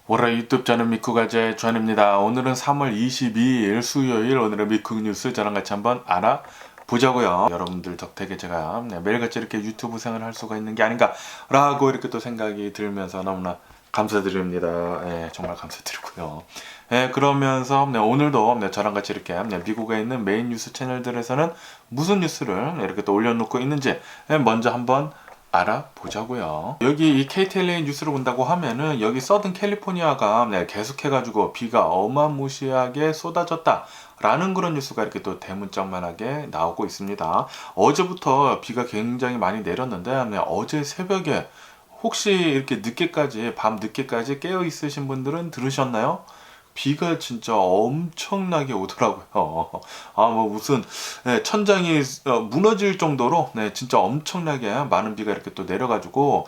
월요일 유튜브 저는 미쿠가제 존입니다. 오늘은 3월 22일 수요일 오늘의 미쿠 뉴스 저랑 같이 한번 알아보자고요. 여러분들 덕택에 제가 매일같이 이렇게 유튜브 생활을 할 수가 있는 게 아닌가라고 이렇게 또 생각이 들면서 너무나 감사드립니다. 정말 감사드리고요. 그러면서 오늘도 저랑 같이 이렇게 미국에 있는 메인 뉴스 채널들에서는 무슨 뉴스를 이렇게 또 올려놓고 있는지 먼저 한번 알아보자고요. 여기 이 KTLA 뉴스를 본다고 하면은 여기 서든 캘리포니아가 계속해가지고 비가 어마무시하게 쏟아졌다. 라는 그런 뉴스가 이렇게 또 대문짝만하게 나오고 있습니다. 어제부터 비가 굉장히 많이 내렸는데 어제 새벽에 혹시 이렇게 늦게까지 밤 늦게까지 깨어 있으신 분들은 들으셨나요? 비가 진짜 엄청나게 오더라고요. 뭐 무슨 천장이 무너질 정도로 진짜 엄청나게 많은 비가 이렇게 또 내려가지고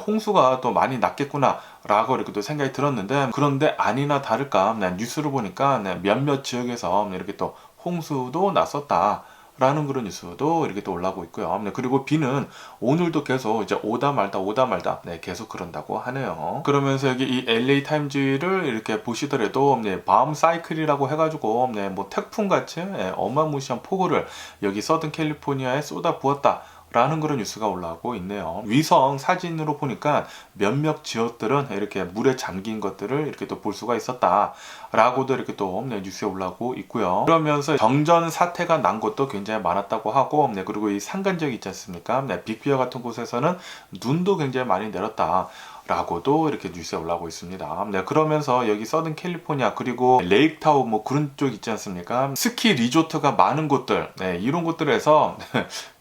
홍수가 또 많이 났겠구나라고 이렇게 또 생각이 들었는데, 그런데 아니나 다를까 뉴스를 보니까 몇몇 지역에서 이렇게 또 홍수도 났었다. 라는 그런 뉴스도 이렇게 또 올라오고 있고요. 그리고 비는 오늘도 계속 이제 오다 말다 계속 그런다고 하네요. 그러면서 여기 이 LA 타임즈를 이렇게 보시더라도 밤 사이클이라고 해가지고 뭐 태풍 같이 어마무시한 폭우를 여기 서든 캘리포니아에 쏟아 부었다. 라는 그런 뉴스가 올라오고 있네요. 위성 사진으로 보니까 몇몇 지역들은 이렇게 물에 잠긴 것들을 이렇게 또 볼 수가 있었다. 라고도 이렇게 또 뉴스에 올라오고 있고요. 그러면서 정전 사태가 난 곳도 굉장히 많았다고 하고, 그리고 이 산간 지역 있지 않습니까? 빅피어 같은 곳에서는 눈도 굉장히 많이 내렸다. 라고도 이렇게 뉴스에 올라오고 있습니다. 그러면서 여기 서든 캘리포니아 그리고 레이크타운 뭐 그런 쪽 있지 않습니까? 스키 리조트가 많은 곳들, 이런 곳들에서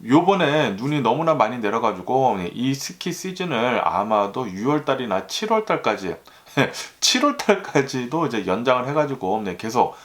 요번에 눈이 너무나 많이 내려가지고 이 스키 시즌을 아마도 6월달이나 7월달까지 7월달까지도 이제 연장을 해가지고 계속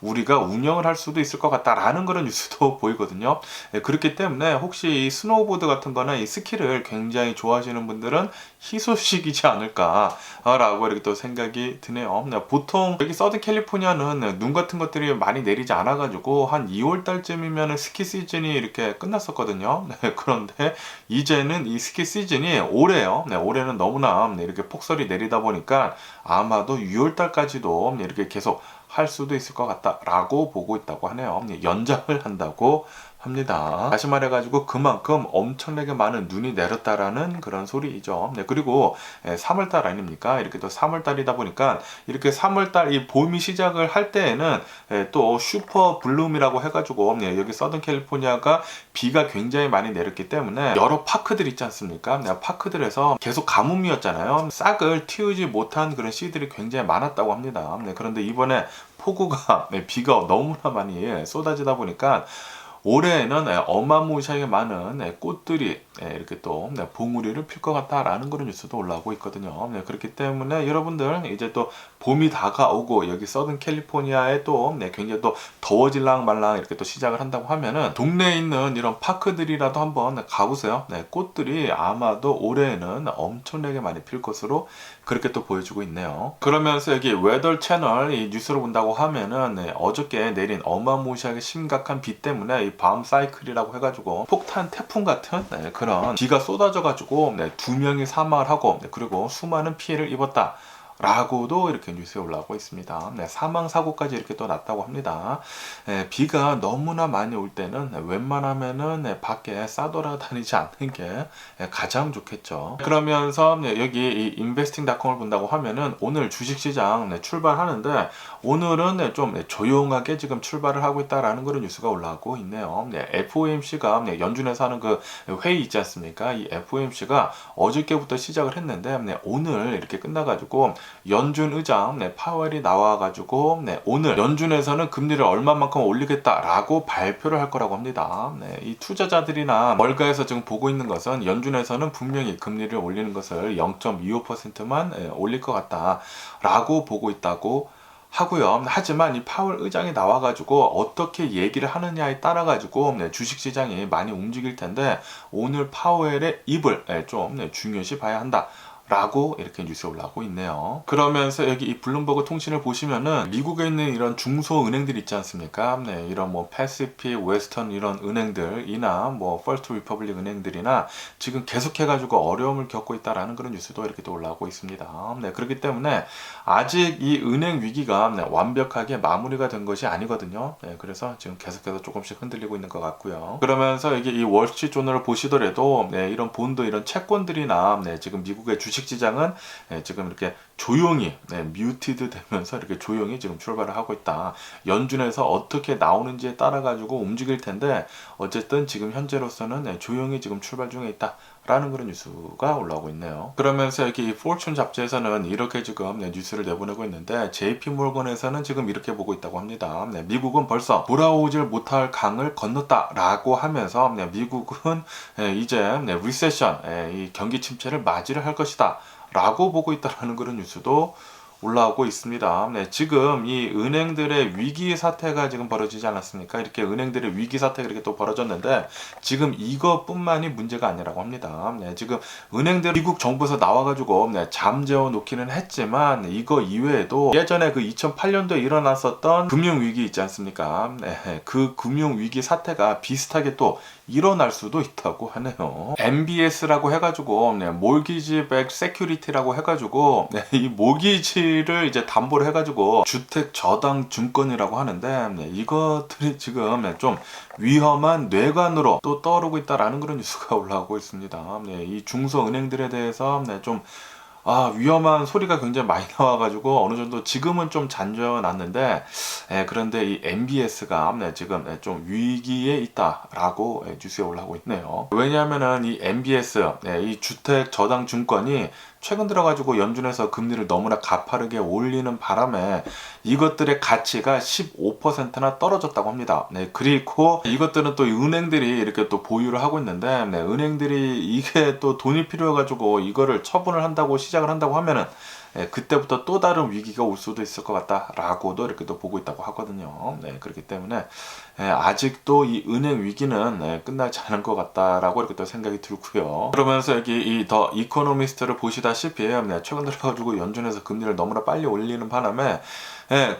우리가 운영을 할 수도 있을 것 같다라는 그런 뉴스도 보이거든요. 그렇기 때문에 혹시 이 스노우보드 같은 거나 이 스키를 굉장히 좋아하시는 분들은 희소식이지 않을까라고 이렇게 또 생각이 드네요. 보통 여기 서든 캘리포니아는 눈 같은 것들이 많이 내리지 않아가지고 한 2월 달쯤이면 스키 시즌이 이렇게 끝났었거든요. 그런데 이제는 이 스키 시즌이 올해요. 올해는 너무나 이렇게 폭설이 내리다 보니까 아마도 6월 달까지도 이렇게 계속 할 수도 있을 것 같다라고 보고 있다고 하네요. 연장을 한다고 합니다. 다시 말해가지고 그만큼 엄청나게 많은 눈이 내렸다라는 그런 소리이죠. 그리고 3월달 아닙니까? 이렇게 또 3월달이다 보니까 이렇게 3월달 이 봄이 시작을 할 때에는 또 슈퍼 블룸이라고 해가지고 여기 서든 캘리포니아가 비가 굉장히 많이 내렸기 때문에 여러 파크들 있지 않습니까? 파크들에서 계속 가뭄이었잖아요. 싹을 틔우지 못한 그런 씨들이 굉장히 많았다고 합니다. 그런데 이번에 폭우가 비가 너무나 많이 쏟아지다 보니까 올해에는 어마무시하게 많은 꽃들이 이렇게 또 봉우리를 필 것 같다라는 그런 뉴스도 올라오고 있거든요. 그렇기 때문에 여러분들 이제 또 봄이 다가오고 여기 서든 캘리포니아에 또 굉장히 또 더워질랑 말랑 이렇게 또 시작을 한다고 하면은 동네에 있는 이런 파크들이라도 한번 가보세요. 꽃들이 아마도 올해에는 엄청나게 많이 필 것으로 그렇게 또 보여주고 있네요. 그러면서 여기 웨더 채널 이 뉴스를 본다고 하면은 어저께 내린 어마무시하게 심각한 비 때문에 이 밤 사이클이라고 해가지고 폭탄 태풍 같은 그런 비가 쏟아져가지고 2명이 사망을 하고 그리고 수많은 피해를 입었다. 라고도 이렇게 뉴스에 올라오고 있습니다. 사망 사고까지 이렇게 또 났다고 합니다. 비가 너무나 많이 올 때는 웬만하면은 밖에 싸돌아다니지 않는 게 가장 좋겠죠. 그러면서 여기 이 investing.com을 본다고 하면은 오늘 주식시장 출발하는데 오늘은 좀 조용하게 지금 출발을 하고 있다라는 그런 뉴스가 올라오고 있네요. FOMC가 연준에서 하는 그 회의 있지 않습니까? 이 FOMC가 어저께부터 시작을 했는데 오늘 이렇게 끝나가지고 연준 의장 파웰이 나와가지고 오늘 연준에서는 금리를 얼마만큼 올리겠다라고 발표를 할 거라고 합니다. 이 투자자들이나 월가에서 지금 보고 있는 것은 연준에서는 분명히 금리를 올리는 것을 0.25%만 올릴 것 같다라고 보고 있다고 하고요. 하지만 이 파월 의장이 나와가지고 어떻게 얘기를 하느냐에 따라가지고 주식시장이 많이 움직일 텐데 오늘 파웰의 입을 좀 중요시 봐야 한다. 라고 이렇게 뉴스에 올라오고 있네요. 그러면서 여기 이 블룸버그 통신을 보시면은 미국에 있는 이런 중소은행들 있지 않습니까? 네, 이런 뭐 패시픽, 웨스턴 이런 은행들이나 뭐 퍼스트 리퍼블릭 은행들이나 지금 계속해가지고 어려움을 겪고 있다라는 그런 뉴스도 이렇게 또 올라오고 있습니다. 네, 그렇기 때문에 아직 이 은행 위기가 완벽하게 마무리가 된 것이 아니거든요. 네, 그래서 지금 계속해서 조금씩 흔들리고 있는 것 같고요. 그러면서 여기 이 월스트리트조널을 보시더라도 이런 본드, 이런 채권들이나 지금 미국의 주식 시장은 지금 이렇게 조용히 뮤티드 되면서 이렇게 조용히 지금 출발을 하고 있다. 연준에서 어떻게 나오는지에 따라 가지고 움직일 텐데 어쨌든 지금 현재로서는 조용히 지금 출발 중에 있다. 라는 그런 뉴스가 올라오고 있네요. 그러면서 여기 이 포춘 잡지에서는 이렇게 지금 뉴스를 내보내고 있는데 JP 몰건에서는 지금 이렇게 보고 있다고 합니다. 미국은 벌써 돌아오질 못할 강을 건넜다라고 하면서 미국은 이제 리세션, 이 경기 침체를 맞이를 할 것이다 라고 보고 있다라는 그런 뉴스도 올라오고 있습니다. 네, 지금 이 은행들의 위기 사태가 지금 벌어지지 않았습니까? 이렇게 은행들의 위기 사태가 이렇게 또 벌어졌는데 지금 이것뿐만이 문제가 아니라고 합니다. 네, 지금 은행들 미국 정부에서 나와가지고 잠재워 놓기는 했지만 이거 이외에도 예전에 그 2008년도에 일어났었던 금융위기 있지 않습니까? 네, 그 금융위기 사태가 비슷하게 또 일어날 수도 있다고 하네요. MBS라고 해가지고 몰기지 백 세큐리티라고 해가지고 이 몰기지를 이제 담보를 해가지고 주택 저당 증권이라고 하는데 이것들이 지금 좀 위험한 뇌관으로 또 떠오르고 있다라는 그런 뉴스가 올라오고 있습니다. 이 중소은행들에 대해서 좀 위험한 소리가 굉장히 많이 나와가지고 어느 정도 지금은 좀 잔존났는데 그런데 이 MBS가 지금 좀 위기에 있다라고 뉴스에 올라오고 있네요. 왜냐하면은 이 MBS, 이 주택 저당 증권이 최근 들어가지고 연준에서 금리를 너무나 가파르게 올리는 바람에 이것들의 가치가 15%나 떨어졌다고 합니다. 그리고 이것들은 또 은행들이 이렇게 또 보유를 하고 있는데 은행들이 이게 또 돈이 필요해가지고 이거를 처분을 한다고 시작을 한다고 하면은 그때부터 또 다른 위기가 올 수도 있을 것 같다라고도 이렇게 또 보고 있다고 하거든요. 그렇기 때문에 아직도 이 은행 위기는 끝나지 않은 것 같다라고 이렇게 또 생각이 들고요. 그러면서 여기 이 더 이코노미스트를 보시다시피 최근 들어가지고 연준에서 금리를 너무나 빨리 올리는 바람에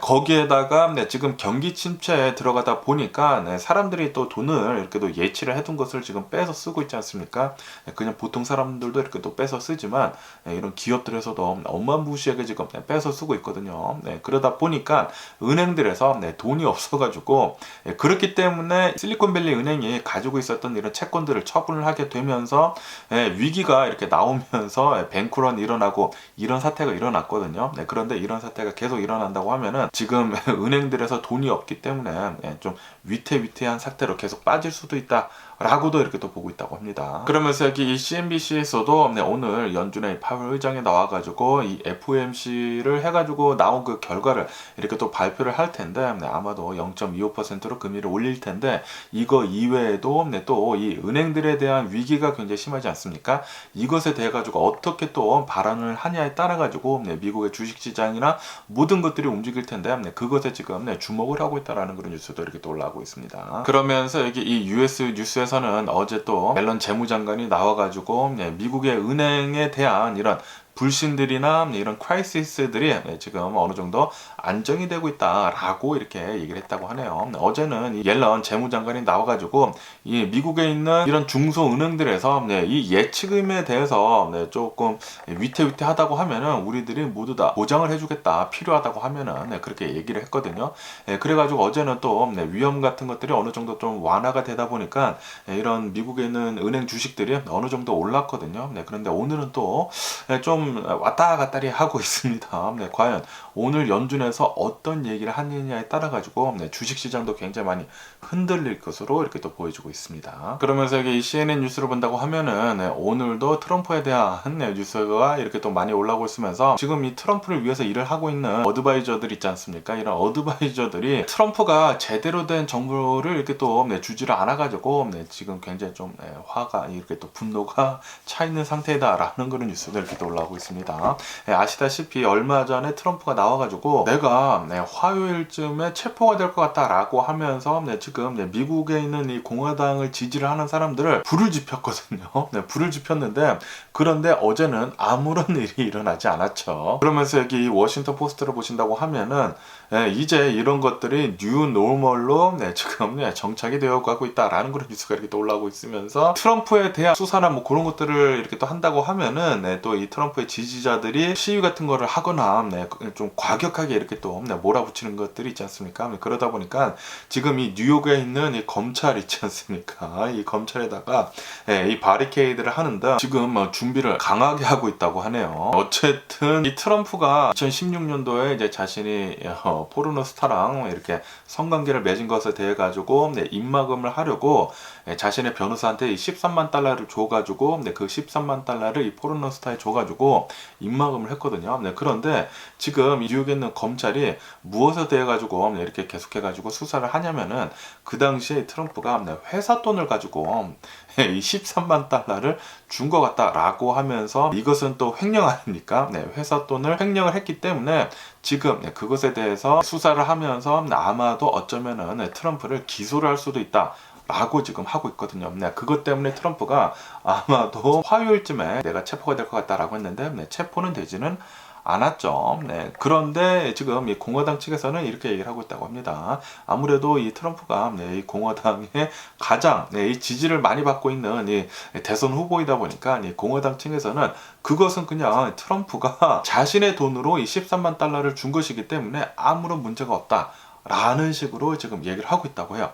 거기에다가 지금 경기 침체에 들어가다 보니까 사람들이 또 돈을 이렇게 또 예치를 해둔 것을 지금 빼서 쓰고 있지 않습니까? 그냥 보통 사람들도 이렇게 또 빼서 쓰지만 이런 기업들에서도 어마무시하게 지금 빼서 쓰고 있거든요. 그러다 보니까 은행들에서 돈이 없어가지고 그렇기 때문에 실리콘밸리 은행이 가지고 있었던 이런 채권들을 처분을 하게 되면서 위기가 이렇게 나오면서 뱅크런이 일어나고 이런 사태가 일어났거든요. 그런데 이런 사태가 계속 일어난다고 하면은 지금 은행들에서 돈이 없기 때문에 좀 위태위태한 상태로 계속 빠질 수도 있다. 라고도 이렇게 또 보고 있다고 합니다. 그러면서 여기 이 CNBC에서도 오늘 연준의 파월 의장이 나와가지고 이 FOMC를 해가지고 나온 그 결과를 이렇게 또 발표를 할 텐데 아마도 0.25%로 금리를 올릴 텐데 이거 이외에도 또 이 은행들에 대한 위기가 굉장히 심하지 않습니까? 이것에 대해 가지고 어떻게 또 발언을 하냐에 따라 가지고 미국의 주식시장이나 모든 것들이 움직일 텐데 그것에 지금 주목을 하고 있다라는 그런 뉴스도 이렇게 또 올라오고 있습니다. 그러면서 여기 이 US 뉴스에서는 어제 또 멜런 재무장관이 나와가지고 미국의 은행에 대한 이런 불신들이나 이런 크라이시스들이 지금 어느 정도 안정이 되고 있다라고 이렇게 얘기를 했다고 하네요. 어제는 이 옐런 재무장관이 나와가지고 이 미국에 있는 이런 중소은행들에서 이 예치금에 대해서 조금 위태위태하다고 하면은 우리들이 모두 다 보장을 해주겠다, 필요하다고 하면은 그렇게 얘기를 했거든요. 그래가지고 어제는 또 위험 같은 것들이 어느 정도 좀 완화가 되다 보니까 이런 미국에 있는 은행 주식들이 어느 정도 올랐거든요. 그런데 오늘은 또 좀 왔다 갔다리 하고 있습니다. 과연 오늘 연준에서 어떤 얘기를 하느냐에 따라 가지고 주식시장도 굉장히 많이 흔들릴 것으로 이렇게 또 보여주고 있습니다. 그러면서 여기 CNN 뉴스를 본다고 하면은 오늘도 트럼프에 대한 뉴스가 이렇게 또 많이 올라오고 있으면서 지금 이 트럼프를 위해서 일을 하고 있는 어드바이저들 있지 않습니까? 이런 어드바이저들이 트럼프가 제대로 된 정부를 이렇게 또 주지를 않아가지고 지금 굉장히 좀 화가 이렇게 또 분노가 차 있는 상태다라는 그런 뉴스들 이렇게 또 올라오고 올라오고 있습니다. 아시다시피 얼마 전에 트럼프가 나와가지고 내가 화요일쯤에 체포가 될 것 같다라고 하면서 지금 미국에 있는 이 공화당을 지지를 하는 사람들을 불을 지폈거든요. 불을 지폈는데 그런데 어제는 아무런 일이 일어나지 않았죠. 그러면서 여기 워싱턴 포스트를 보신다고 하면은 이제 이런 것들이 뉴 노멀로 지금 정착이 되어 가고 있다라는 그런 뉴스가 이렇게 또 올라오고 있으면서 트럼프에 대한 수사나 뭐 그런 것들을 이렇게 또 한다고 하면은 또 이 트럼프의 지지자들이 시위 같은 거를 하거나 좀 과격하게 이렇게 또 몰아붙이는 것들이 있지 않습니까? 그러다 보니까 지금 이 뉴욕에 있는 이 검찰 있지 않습니까? 이 검찰에다가 이 바리케이드를 하는데 지금 준비를 강하게 하고 있다고 하네요. 어쨌든 이 트럼프가 2016년도에 이제 자신이 포르노 스타랑 이렇게 성관계를 맺은 것에 대해 가지고 입막음을 하려고 자신의 변호사한테 이 13만 달러를 줘가지고 그 13만 달러를 이 포르노 스타에 줘가지고 입막음을 했거든요. 그런데 지금 뉴욕에 있는 검찰이 무엇에 대해 가지고 이렇게 계속해가지고 수사를 하냐면은 그 당시에 트럼프가 회사 돈을 가지고 이 13만 달러를 준 것 같다라고 하면서 이것은 또 횡령 아닙니까? 회사 돈을 횡령을 했기 때문에 지금 그것에 대해서 수사를 하면서 아마도 어쩌면은 트럼프를 기소를 할 수도 있다. 라고 지금 하고 있거든요. 그것 때문에 트럼프가 아마도 화요일쯤에 내가 체포가 될 것 같다라고 했는데 체포는 되지는 않았죠. 그런데 지금 이 공화당 측에서는 이렇게 얘기를 하고 있다고 합니다. 아무래도 이 트럼프가 이 공화당의 가장 이 지지를 많이 받고 있는 이 대선 후보이다 보니까 이 공화당 측에서는 그것은 그냥 트럼프가 자신의 돈으로 이 13만 달러를 준 것이기 때문에 아무런 문제가 없다라는 식으로 지금 얘기를 하고 있다고 해요.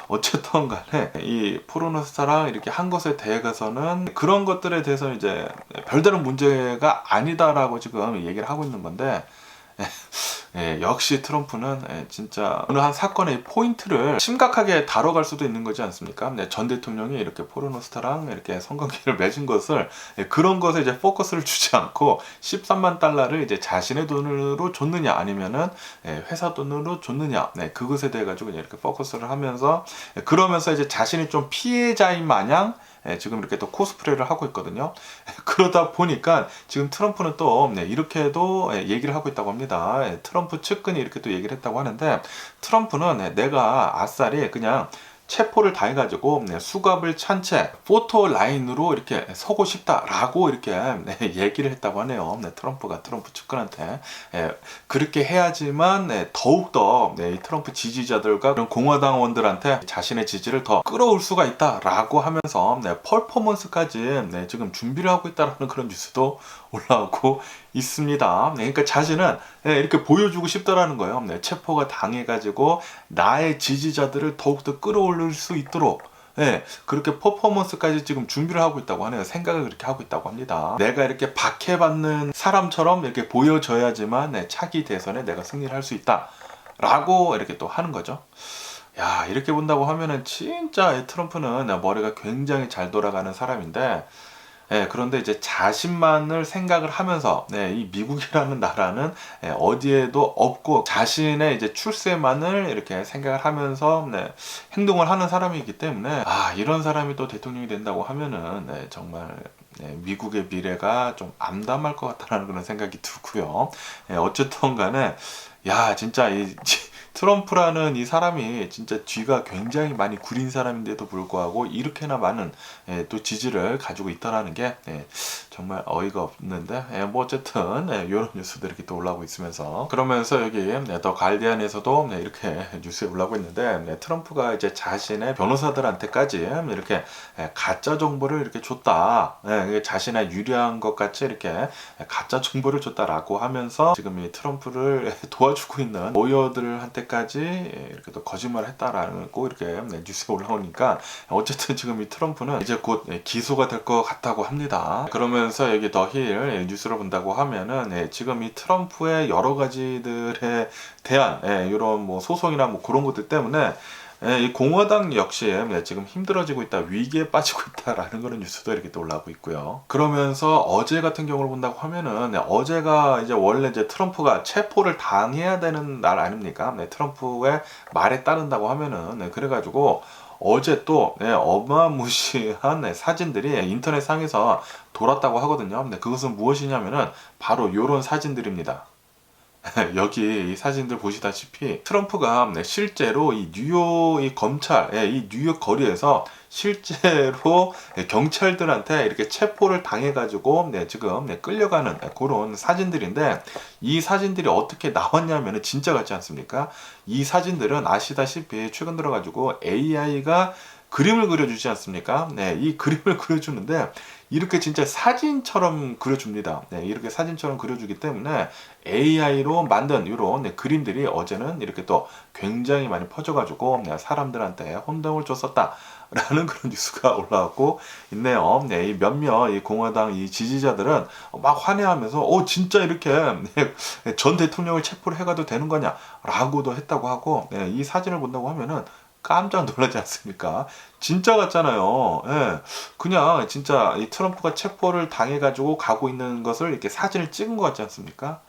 어쨌든 간에 이 포르노 스타랑 이렇게 한 것에 대해서는 그런 것들에 대해서 이제 별다른 문제가 아니다라고 지금 얘기를 하고 있는 건데 역시 트럼프는 진짜 어느 한 사건의 포인트를 심각하게 다뤄갈 수도 있는 거지 않습니까? 전 대통령이 이렇게 포르노 스타랑 이렇게 성관계를 맺은 것을 그런 것에 이제 포커스를 주지 않고 13만 달러를 이제 자신의 돈으로 줬느냐 아니면은 회사 돈으로 줬느냐 그것에 대해 가지고 이렇게 포커스를 하면서 그러면서 이제 자신이 좀 피해자인 마냥 지금 이렇게 또 코스프레를 하고 있거든요. 그러다 보니까 지금 트럼프는 또 이렇게도 얘기를 하고 있다고 합니다. 트럼프 측근이 이렇게 또 얘기를 했다고 하는데 트럼프는 내가 아싸리 그냥 체포를 다 해가지고 수갑을 찬 채 포토 라인으로 이렇게 서고 싶다라고 이렇게 얘기를 했다고 하네요. 트럼프가 트럼프 측근한테 그렇게 해야지만 더욱더 이 트럼프 지지자들과 그런 공화당원들한테 자신의 지지를 더 끌어올 수가 있다라고 하면서 퍼포먼스까지 지금 준비를 하고 있다라는 그런 뉴스도 올라오고 있습니다. 그러니까 자신은 이렇게 보여주고 싶다라는 거예요. 체포가 당해가지고 나의 지지자들을 더욱더 끌어올릴 수 있도록 그렇게 퍼포먼스까지 지금 준비를 하고 있다고 하네요. 생각을 그렇게 하고 있다고 합니다. 내가 이렇게 박해받는 사람처럼 이렇게 보여져야지만 차기 대선에 내가 승리를 할 수 있다 라고 이렇게 또 하는 거죠. 야, 이렇게 본다고 하면은 진짜 트럼프는 머리가 굉장히 잘 돌아가는 사람인데 그런데 이제 자신만을 생각을 하면서 이 미국이라는 나라는 어디에도 없고 자신의 이제 출세만을 이렇게 생각을 하면서 행동을 하는 사람이기 때문에 이런 사람이 또 대통령이 된다고 하면은 정말 미국의 미래가 좀 암담할 것 같다는 그런 생각이 들고요. 어쨌든 간에 야, 진짜 이 트럼프라는 이 사람이 진짜 뒤가 굉장히 많이 구린 사람인데도 불구하고 이렇게나 많은 또 지지를 가지고 있다라는 게 정말 어이가 없는데 뭐 어쨌든 이런 뉴스들이 이렇게 또 올라오고 있으면서 그러면서 여기 더 가디언에서도 이렇게 뉴스에 올라오고 있는데 트럼프가 이제 자신의 변호사들한테까지 이렇게 가짜 정보를 이렇게 줬다, 자신의 유리한 것 같이 이렇게 가짜 정보를 줬다라고 하면서 지금 이 트럼프를 도와주고 있는 로이어들한테까지 이렇게 또 거짓말을 했다라는 거 이렇게 뉴스가 올라오니까 어쨌든 지금 이 트럼프는 이제 곧 기소가 될 것 같다고 합니다. 그러면서 여기 더 힐 뉴스를 본다고 하면은 지금 이 트럼프의 여러 가지들에 대한 이런 뭐 소송이나 뭐 그런 것들 때문에 이 공화당 역시 지금 힘들어지고 있다, 위기에 빠지고 있다라는 그런 뉴스도 이렇게 또 올라오고 있고요. 그러면서 어제 같은 경우를 본다고 하면은 어제가 이제 원래 이제 트럼프가 체포를 당해야 되는 날 아닙니까? 트럼프의 말에 따른다고 하면은 그래가지고 어제 또 어마무시한 사진들이 인터넷 상에서 돌았다고 하거든요. 그것은 무엇이냐면은 바로 요런 사진들입니다. 여기 이 사진들 보시다시피 트럼프가 실제로 이 뉴욕 이 검찰, 이 뉴욕 거리에서 실제로 경찰들한테 이렇게 체포를 당해가지고 지금 끌려가는 그런 사진들인데, 이 사진들이 어떻게 나왔냐면은 진짜 같지 않습니까? 이 사진들은 아시다시피 최근 들어가지고 AI가 그림을 그려주지 않습니까? 이 그림을 그려주는데 이렇게 진짜 사진처럼 그려줍니다. 이렇게 사진처럼 그려주기 때문에 AI로 만든 이런 그림들이 어제는 이렇게 또 굉장히 많이 퍼져가지고 사람들한테 혼동을 줬었다 라는 그런 뉴스가 올라왔고 있네요. 이 몇몇 이 공화당 이 지지자들은 막 환해하면서 진짜 이렇게 전 대통령을 체포를 해가도 되는 거냐 라고도 했다고 하고, 이 사진을 본다고 하면은 깜짝 놀라지 않습니까? 진짜 같잖아요. 그냥 진짜 이 트럼프가 체포를 당해가지고 가고 있는 것을 이렇게 사진을 찍은 것 같지 않습니까?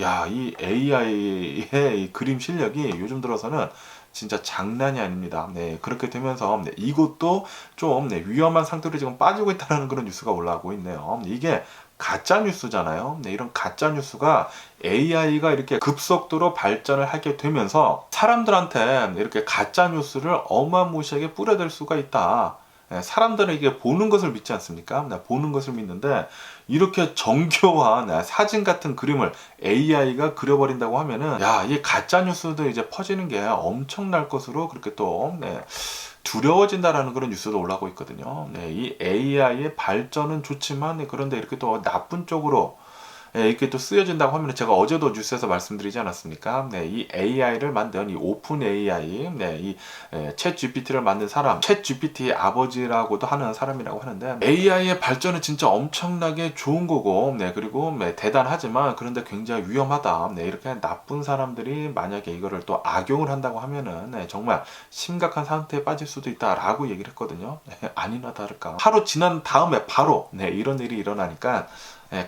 야, 이 AI의 이 그림 실력이 요즘 들어서는 진짜 장난이 아닙니다. 그렇게 되면서 이것도 좀 위험한 상태로 지금 빠지고 있다는 그런 뉴스가 올라오고 있네요. 이게 가짜 뉴스잖아요. 이런 가짜 뉴스가 AI가 이렇게 급속도로 발전을 하게 되면서 사람들한테 이렇게 가짜 뉴스를 어마무시하게 뿌려댈 수가 있다. 사람들은 이게 보는 것을 믿지 않습니까? 보는 것을 믿는데 이렇게 정교한 사진 같은 그림을 AI가 그려버린다고 하면은, 야, 이 가짜 뉴스도 이제 퍼지는 게 엄청날 것으로 그렇게 또 두려워진다라는 그런 뉴스도 올라오고 있거든요. 이 AI의 발전은 좋지만 그런데 이렇게 또 나쁜 쪽으로 이렇게 또 쓰여진다고 하면, 제가 어제도 뉴스에서 말씀드리지 않았습니까? 이 AI를 만든 이 오픈 AI, 이챗 GPT를 만든 사람, 챗 GPT의 아버지라고도 하는 사람이라고 하는데, AI의 발전은 진짜 엄청나게 좋은 거고, 그리고 대단하지만 그런데 굉장히 위험하다. 이렇게 나쁜 사람들이 만약에 이거를 또 악용을 한다고 하면은 정말 심각한 상태에 빠질 수도 있다라고 얘기를 했거든요. 아니나 다를까. 하루 지난 다음에 바로 이런 일이 일어나니까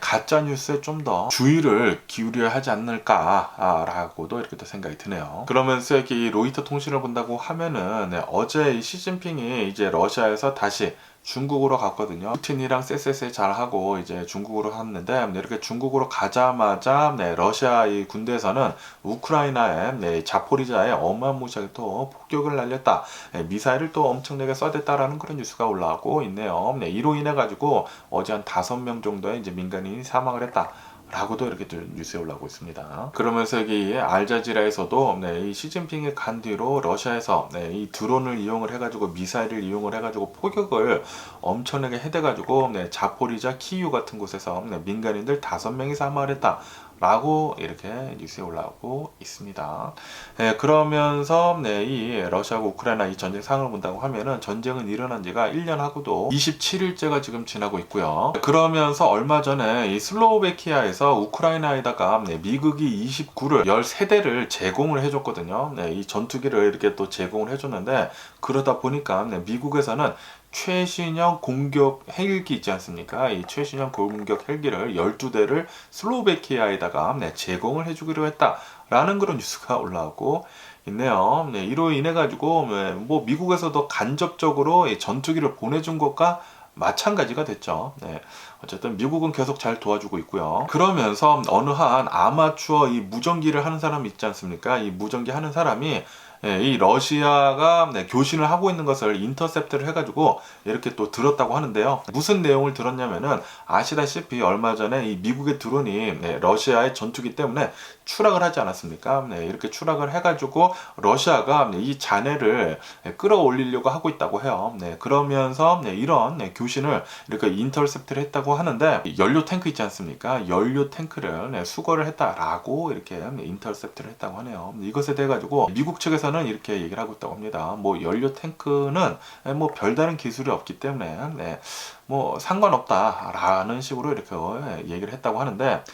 가짜 뉴스에 좀 더 주의를 기울여야 하지 않을까라고도 이렇게 또 생각이 드네요. 그러면서 여기 로이터 통신을 본다고 하면은 어제 이 시진핑이 이제 러시아에서 다시 중국으로 갔거든요. 푸틴이랑 쎄쎄쎄 잘하고 이제 중국으로 갔는데, 이렇게 중국으로 가자마자 러시아 이 군대에서는 우크라이나의 자포리자에 어마무시하게 또 폭격을 날렸다, 미사일을 또 엄청나게 쏴댔다라는 그런 뉴스가 올라오고 있네요. 이로 인해 가지고 어제 한 5명 정도의 이제 민간인이 사망을 했다 라고도 이렇게 뉴스에 올라오고 있습니다. 그러면서 여기 알자지라에서도 이 시진핑이 간 뒤로 러시아에서 이 드론을 이용을 해가지고 미사일을 이용을 해가지고 포격을 엄청나게 해대가지고 자포리자 키이우 같은 곳에서 민간인들 5명이 사망을 했다 라고 이렇게 뉴스에 올라오고 있습니다. 그러면서 이 러시아하고 우크라이나 이 전쟁 상황을 본다고 하면은 전쟁은 일어난 지가 1년하고도 27일째가 지금 지나고 있고요. 그러면서 얼마 전에 이 슬로베키아에서 우크라이나에다가 미국이 29를 13대를 제공을 해줬거든요. 이 전투기를 이렇게 또 제공을 해줬는데, 그러다 보니까 미국에서는 최신형 공격 헬기 있지 않습니까? 이 최신형 공격 헬기를 12대를 슬로베키아에다가 제공을 해주기로 했다라는 그런 뉴스가 올라오고 있네요. 이로 인해 가지고 뭐 미국에서도 간접적으로 전투기를 보내준 것과 마찬가지가 됐죠. 어쨌든 미국은 계속 잘 도와주고 있고요. 그러면서 어느 한 아마추어 이 무전기를 하는 사람이 있지 않습니까? 이 무전기 하는 사람이 이 러시아가 교신을 하고 있는 것을 인터셉트를 해가지고 이렇게 또 들었다고 하는데요. 무슨 내용을 들었냐면은, 아시다시피 얼마 전에 이 미국의 드론이 러시아의 전투기 때문에 추락을 하지 않았습니까? 이렇게 추락을 해가지고 러시아가 이 잔해를 끌어올리려고 하고 있다고 해요. 그러면서 이런 교신을 이렇게 인터셉트를 했다고 하는데, 연료 탱크 있지 않습니까? 연료 탱크를 수거를 했다라고 이렇게 인터셉트를 했다고 하네요. 이것에 대해 가지고 미국 측에서는 이렇게 얘기를 하고 있다고 합니다. 뭐 연료 탱크는 뭐 별다른 기술이 없기 때문에 뭐 상관없다라는 식으로 이렇게 얘기를 했다고 하는데,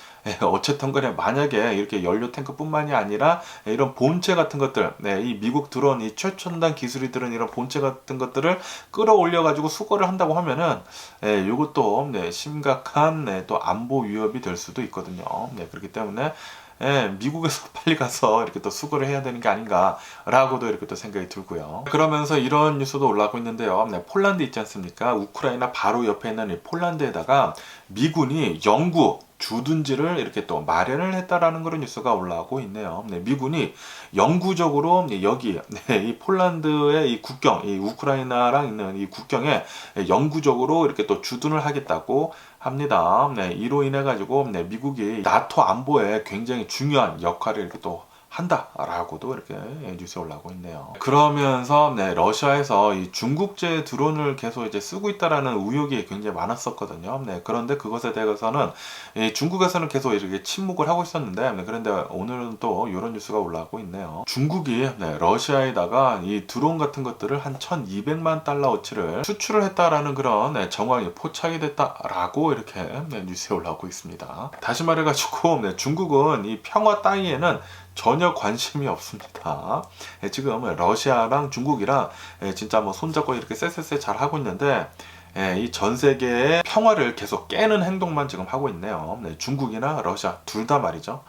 어쨌든 간에 만약에 이렇게 연료 탱크뿐만이 아니라 이런 본체 같은 것들, 이 미국 드론 이 최첨단 기술이 들은 이런 본체 같은 것들을 끌어올려 가지고 수거를 한다고 하면은 이것도 심각한 또 안보 위협이 될 수도 있거든요. 그렇기 때문에 미국에서 빨리 가서 이렇게 또 수거를 해야 되는 게 아닌가라고도 이렇게 또 생각이 들고요. 그러면서 이런 뉴스도 올라오고 있는데요. 폴란드 있지 않습니까? 우크라이나 바로 옆에 있는 이 폴란드에다가 미군이 영구 주둔지를 이렇게 또 마련을 했다라는 그런 뉴스가 올라오고 있네요. 미군이 영구적으로 여기 이 폴란드의 이 국경, 이 우크라이나랑 있는 이 국경에 영구적으로 이렇게 또 주둔을 하겠다고 합니다. 이로 인해 가지고 미국이 나토 안보에 굉장히 중요한 역할을 이렇게 또 한다라고도 이렇게 뉴스에 올라오고 있네요. 그러면서 러시아에서 이 중국제 드론을 계속 이제 쓰고 있다라는 의혹이 굉장히 많았었거든요. 그런데 그것에 대해서는 중국에서는 계속 이렇게 침묵을 하고 있었는데 그런데 오늘은 또 이런 뉴스가 올라오고 있네요. 중국이 러시아에다가 이 드론 같은 것들을 한 1,200만 달러어치를 수출을 했다라는 그런 정황이 포착이 됐다라고 이렇게 뉴스에 올라오고 있습니다. 다시 말해가지고 중국은 이 평화 따위에는 전혀 관심이 없습니다. 지금 러시아랑 중국이랑 진짜 뭐 손잡고 이렇게 쎄쎄쎄 잘 하고 있는데 이 전 세계의 평화를 계속 깨는 행동만 지금 하고 있네요. 중국이나 러시아 둘 다 말이죠.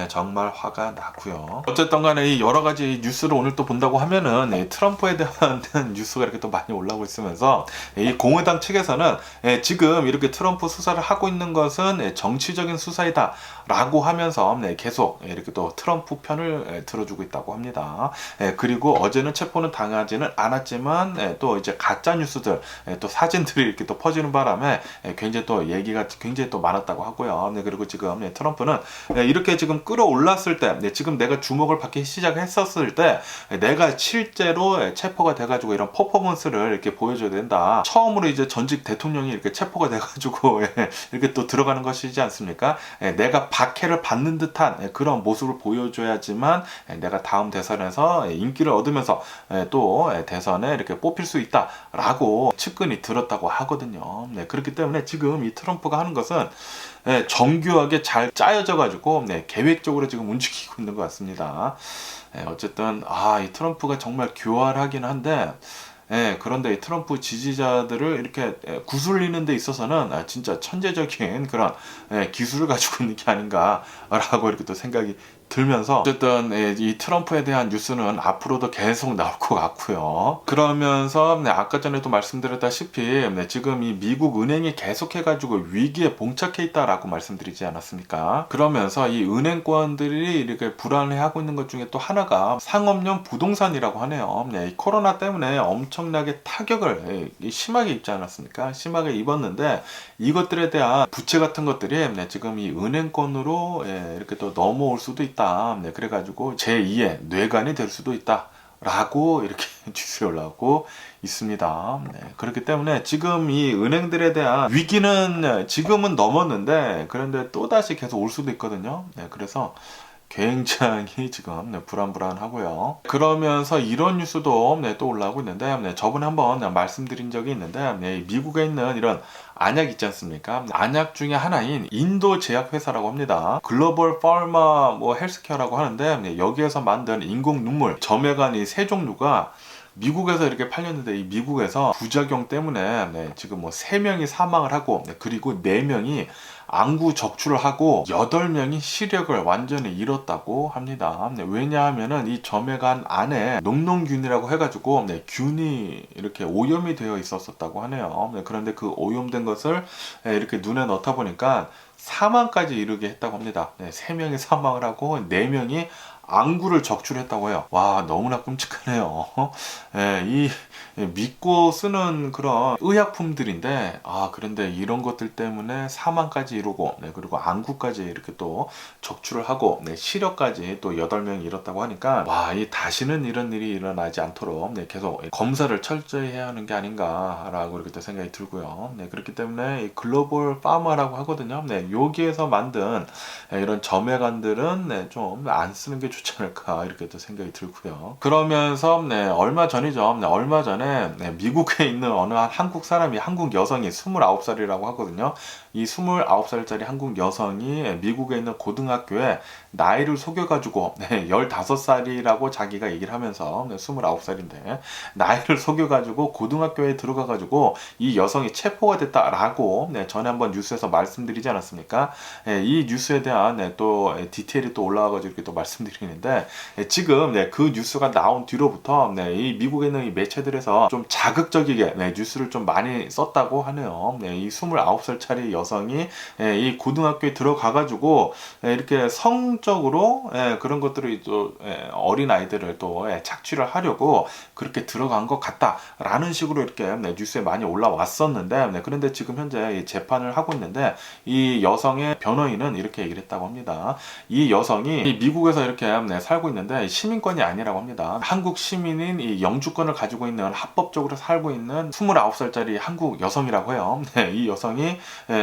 정말 화가 나고요. 어쨌든 간에 이 여러 가지 뉴스를 오늘 또 본다고 하면은 트럼프에 대한 뉴스가 이렇게 또 많이 올라오고 있으면서 이 공화당 측에서는 지금 이렇게 트럼프 수사를 하고 있는 것은 정치적인 수사이다 라고 하면서 계속 이렇게 또 트럼프 편을 들어주고 있다고 합니다. 그리고 어제는 체포는 당하지는 않았지만 또 이제 가짜 뉴스들 또 사진들이 이렇게 또 퍼지는 바람에 굉장히 또 얘기가 굉장히 또 많았다고 하고요. 그리고 지금 트럼프는 이렇게 지금 끌어올랐을 때 지금 내가 주목을 받기 시작했었을 때 내가 실제로 체포가 돼가지고 이런 퍼포먼스를 이렇게 보여줘야 된다. 처음으로 이제 전직 대통령이 이렇게 체포가 돼가지고 이렇게 또 들어가는 것이지 않습니까? 내가 박해를 받는 듯한 그런 모습을 보여줘야지만 내가 다음 대선에서 인기를 얻으면서 또 대선에 이렇게 뽑힐 수 있다라고 측근이 들었다고 하거든요. 그렇기 때문에 지금 이 트럼프가 하는 것은 정교하게 잘 짜여져 가지고 계획적으로 지금 움직이고 있는 것 같습니다. 어쨌든 이 트럼프가 정말 교활하긴 한데 그런데 이 트럼프 지지자들을 이렇게 구슬리는 데 있어서는 진짜 천재적인 그런 기술을 가지고 있는 게 아닌가라고 이렇게 또 생각이 들면서 어쨌든 이 트럼프에 대한 뉴스는 앞으로도 계속 나올 것 같고요. 그러면서 아까 전에도 말씀드렸다시피 지금 이 미국 은행이 계속해가지고 위기에 봉착해 있다라고 말씀드리지 않았습니까? 그러면서 이 은행권들이 이렇게 불안해하고 있는 것 중에 또 하나가 상업용 부동산이라고 하네요. 이 코로나 때문에 엄청나게 타격을 심하게 입지 않았습니까? 심하게 입었는데 이것들에 대한 부채 같은 것들이 지금 이 은행권으로 이렇게 또 넘어올 수도 있다. 그래가지고 제2의 뇌관이 될 수도 있다. 라고 이렇게 뉴스에 올라오고 있습니다. 그렇기 때문에 지금 이 은행들에 대한 위기는 지금은 넘었는데 그런데 또다시 계속 올 수도 있거든요. 그래서 굉장히 지금 불안불안하고요. 그러면서 이런 뉴스도 또 올라오고 있는데 저번에 한번 말씀드린 적이 있는데 미국에 있는 이런 안약 있지 않습니까? 안약 중에 하나인 인도 제약회사라고 합니다. 글로벌 파마 헬스케어라고 하는데 여기에서 만든 인공 눈물 점액안 이 세 종류가 미국에서 이렇게 팔렸는데 이 미국에서 부작용 때문에 지금 3명이 사망을 하고 그리고 4명이 안구 적출을 하고 8명이 시력을 완전히 잃었다고 합니다. 왜냐하면은 이 점액안 안에 녹농균이라고 해가지고 균이 이렇게 오염이 되어 있었다고 하네요. 그런데 그 오염된 것을 이렇게 눈에 넣다 보니까 사망까지 이르게 했다고 합니다. 3명이 사망을 하고 4명이 안구를 적출했다고 해요. 와, 너무나 끔찍하네요. 이 믿고 쓰는 그런 의약품들인데 그런데 이런 것들 때문에 사망까지 이루고 그리고 안구까지 이렇게 또 적출을 하고 시력까지 또 8명이 잃었다고 하니까 이 다시는 이런 일이 일어나지 않도록 계속 검사를 철저히 해야 하는 게 아닌가라고 이렇게 또 생각이 들고요. 그렇기 때문에 이 글로벌 파마라고 하거든요. 여기에서 만든 이런 점액안들은 좀 안 쓰는 게 좋지 않을까 이렇게 또 생각이 들고요. 그러면서 얼마 전이죠. 얼마 전에 미국에 있는 어느 한 한국 사람이, 한국 여성이 29살이라고 하거든요. 이 29살짜리 한국 여성이 미국에 있는 고등학교에 나이를 속여가지고 15살이라고 자기가 얘기를 하면서 29살인데 나이를 속여가지고 고등학교에 들어가가지고 이 여성이 체포가 됐다라고 전에 한번 뉴스에서 말씀드리지 않았습니까? 이 뉴스에 대한 또 디테일이 또 올라와가지고 이렇게 또 말씀드리는데, 지금 그 뉴스가 나온 뒤로부터 이 미국에 있는 이 매체들에서 좀 자극적이게 뉴스를 좀 많이 썼다고 하네요. 이 29살짜리 여성이 이 고등학교에 들어가가지고 이렇게 성적으로 그런 것들을 또 어린 아이들을 또 착취를 하려고 그렇게 들어간 것 같다라는 식으로 이렇게 뉴스에 많이 올라왔었는데, 그런데 지금 현재 재판을 하고 있는데 이 여성의 변호인은 이렇게 얘기를 했다고 합니다. 이 여성이 미국에서 이렇게 살고 있는데 시민권이 아니라고 합니다. 한국 시민인 이 영주권을 가지고 있는, 합법적으로 살고 있는 29살짜리 한국 여성이라고 해요. 이 여성이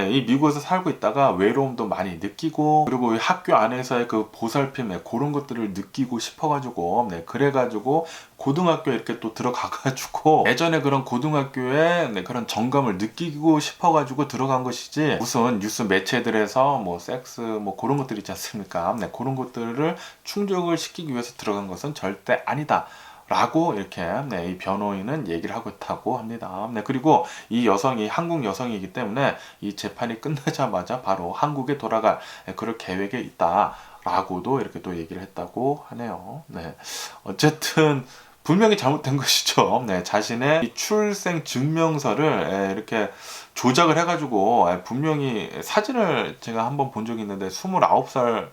이 미국에서 살고 있다가 외로움도 많이 느끼고, 그리고 학교 안에서의 그 보살핌 그런 것들을 느끼고 싶어가지고 그래가지고 고등학교에 이렇게 또 들어가가지고 예전에 그런 고등학교에 그런 정감을 느끼고 싶어가지고 들어간 것이지, 무슨 뉴스 매체들에서 뭐 섹스 뭐 그런 것들 있지 않습니까? 그런 것들을 충족을 시키기 위해서 들어간 것은 절대 아니다 라고 이렇게 이 변호인은 얘기를 하고 있다고 합니다. 그리고 이 여성이 한국 여성이기 때문에 이 재판이 끝나자마자 바로 한국에 돌아갈 그럴 계획에 있다 라고도 이렇게 또 얘기를 했다고 하네요. 어쨌든 분명히 잘못된 것이죠. 자신의 이 출생 증명서를 이렇게 조작을 해가지고 분명히 사진을 제가 한번 본 적이 있는데 29살,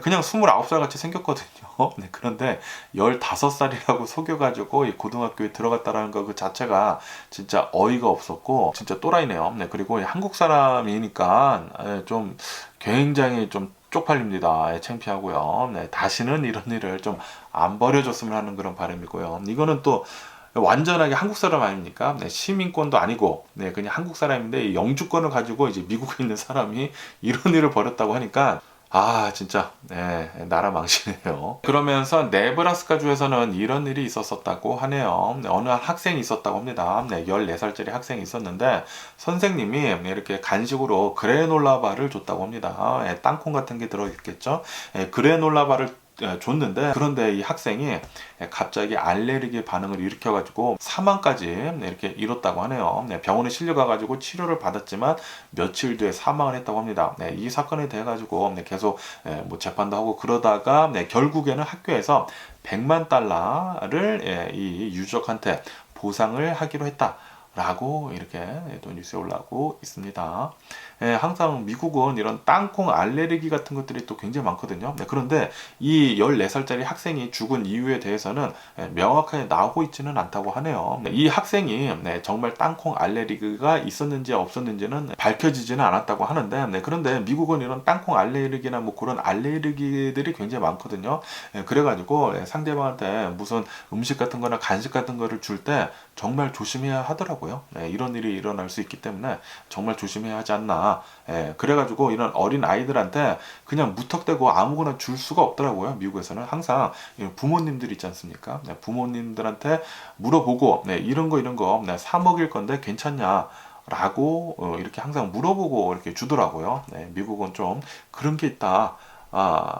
그냥 29살 같이 생겼거든요. 그런데 15살이라고 속여가지고 이 고등학교에 들어갔다라는 거 그 자체가 진짜 어이가 없었고 진짜 또라이네요. 그리고 한국 사람이니까 좀 굉장히 좀 쪽팔립니다. 창피하고요. 다시는 이런 일을 좀 안 벌여줬으면 하는 그런 바람이고요. 이거는 또 완전하게 한국 사람 아닙니까? 시민권도 아니고 그냥 한국 사람인데 영주권을 가지고 이제 미국에 있는 사람이 이런 일을 벌였다고 하니까 진짜 나라 망신이에요. 그러면서 네브라스카 주에서는 이런 일이 있었다고 하네요. 어느 한 학생이 있었다고 합니다. 14살짜리 학생이 있었는데 선생님이 이렇게 간식으로 그래놀라 바를 줬다고 합니다. 땅콩 같은 게 들어있겠죠. 그래놀라 바를 줬는데, 그런데 이 학생이 갑자기 알레르기 반응을 일으켜가지고 사망까지 이렇게 이뤘다고 하네요. 병원에 실려가가지고 치료를 받았지만 며칠 뒤에 사망을 했다고 합니다. 이 사건에 대해 가지고 계속 뭐 재판도 하고 그러다가 결국에는 학교에서 100만 달러를 이 유족한테 보상을 하기로 했다 라고 이렇게 또 뉴스에 올라오고 있습니다. 항상 미국은 이런 땅콩 알레르기 같은 것들이 또 굉장히 많거든요. 그런데 이 14살짜리 학생이 죽은 이유에 대해서는 명확하게 나오고 있지는 않다고 하네요. 이 학생이 정말 땅콩 알레르기가 있었는지 없었는지는 밝혀지지는 않았다고 하는데, 그런데 미국은 이런 땅콩 알레르기나 뭐 그런 알레르기들이 굉장히 많거든요. 그래가지고 상대방한테 무슨 음식 같은 거나 간식 같은 거를 줄 때 정말 조심해야 하더라고요. 이런 일이 일어날 수 있기 때문에 정말 조심해야 하지 않나. 그래가지고 이런 어린 아이들한테 그냥 무턱대고 아무거나 줄 수가 없더라고요. 미국에서는 항상 부모님들 있지 않습니까? 부모님들한테 물어보고 이런 거 사 먹일 건데 괜찮냐 라고 이렇게 항상 물어보고 이렇게 주더라고요. 미국은 좀 그런 게 있다.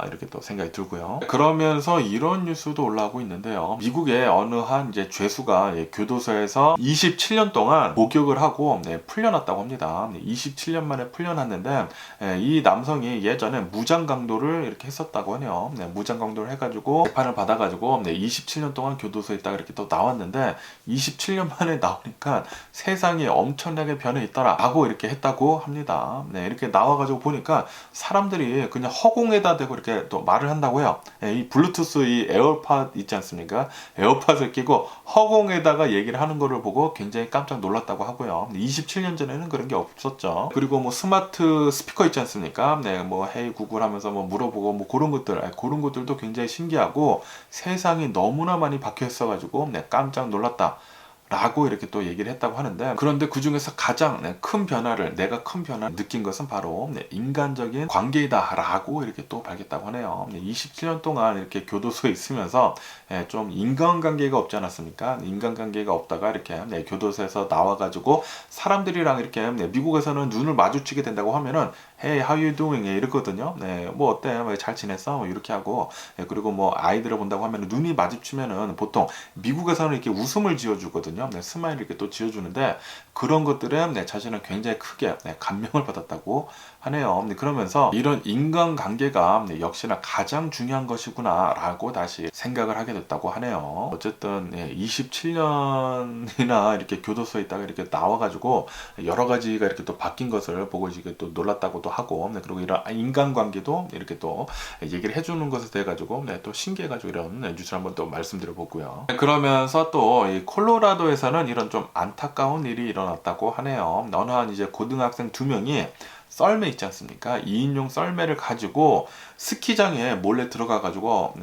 이렇게 또 생각이 들고요. 그러면서 이런 뉴스도 올라오고 있는데요. 미국의 어느 한 이제 죄수가 교도소에서 27년 동안 복역을 하고 풀려났다고 합니다. 27년 만에 풀려났는데 이 남성이 예전에 무장강도를 이렇게 했었다고 하네요. 무장강도를 해가지고 재판을 받아가지고 27년 동안 교도소에 있다가 이렇게 또 나왔는데 27년 만에 나오니까 세상이 엄청나게 변해 있더라 라고 이렇게 했다고 합니다. 이렇게 나와가지고 보니까 사람들이 그냥 허공에 대고 이렇게 또 말을 한다고요. 이 블루투스 이 에어팟 있지 않습니까? 에어팟을 끼고 허공에다가 얘기를 하는 거를 보고 굉장히 깜짝 놀랐다고 하고요. 27년 전에는 그런 게 없었죠. 그리고 뭐 스마트 스피커 있지 않습니까? 뭐 헤이 구글 하면서 뭐 물어보고 뭐 그런 것들도 굉장히 신기하고 세상이 너무나 많이 박혀 있어가지고 깜짝 놀랐다 라고 이렇게 또 얘기를 했다고 하는데, 그런데 그 중에서 가장 내가 큰 변화를 느낀 것은 바로 인간적인 관계이다라고 이렇게 또 밝혔다고 하네요. 27년 동안 이렇게 교도소에 있으면서 좀 인간관계가 없지 않았습니까? 인간관계가 없다가 이렇게 교도소에서 나와가지고 사람들이랑 이렇게 미국에서는 눈을 마주치게 된다고 하면은 Hey, how you doing? 이러거든요. 뭐 어때? 뭐 잘 지냈어? 뭐 이렇게 하고, 그리고 뭐 아이들을 본다고 하면 눈이 마주치면은 보통 미국에서는 이렇게 웃음을 지어주거든요. 스마일 이렇게 또 지어주는데, 그런 것들에 자신은 굉장히 크게 감명을 받았다고 하네요. 그러면서 이런 인간관계가 역시나 가장 중요한 것이구나라고 다시 생각을 하게 됐다고 하네요. 어쨌든 27년이나 이렇게 교도소에 있다가 이렇게 나와가지고 여러 가지가 이렇게 또 바뀐 것을 보고 이제 또 놀랐다고도 하고, 그리고 이런 인간관계도 이렇게 또 얘기를 해주는 것에 대해 가지고 또 신기해가지고 이런 뉴스를 한번 또 말씀드려보고요. 그러면서 또 이 콜로라도에서는 이런 좀 안타까운 일이 일어났다고 하네요. 어느 한 이제 고등학생 2명이 썰매 있지 않습니까? 2인용 썰매를 가지고 스키장에 몰래 들어가가지고